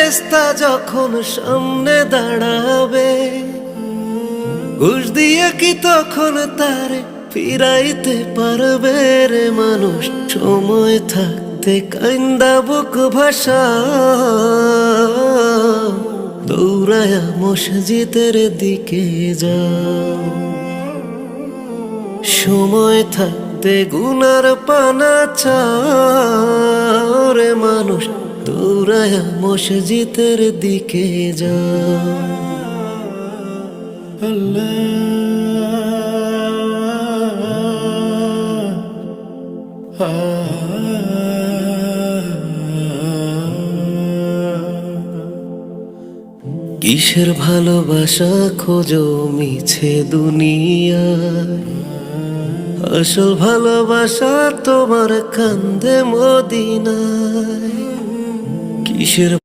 ফেরেশতা যখন সামনে দাঁড়াবে, ঘুষ দিয়ে কি তখন তারে ফিরাইতে পারবে রে মানুষ? সময় থাকতে কাইন্দা বুক ভাষা দৌড়ায়া মসজিদের দিকে যাও। সময় থাকতে গুনার পানা চাও রে মানুষ, দৌড়ায়া মসজিদের দিকে যাও। কিসের ভালোবাসা খোঁজো মিছে দুনিয়ায়, আসল ভালোবাসা তোমার কান্দে মদিনায়। কিসের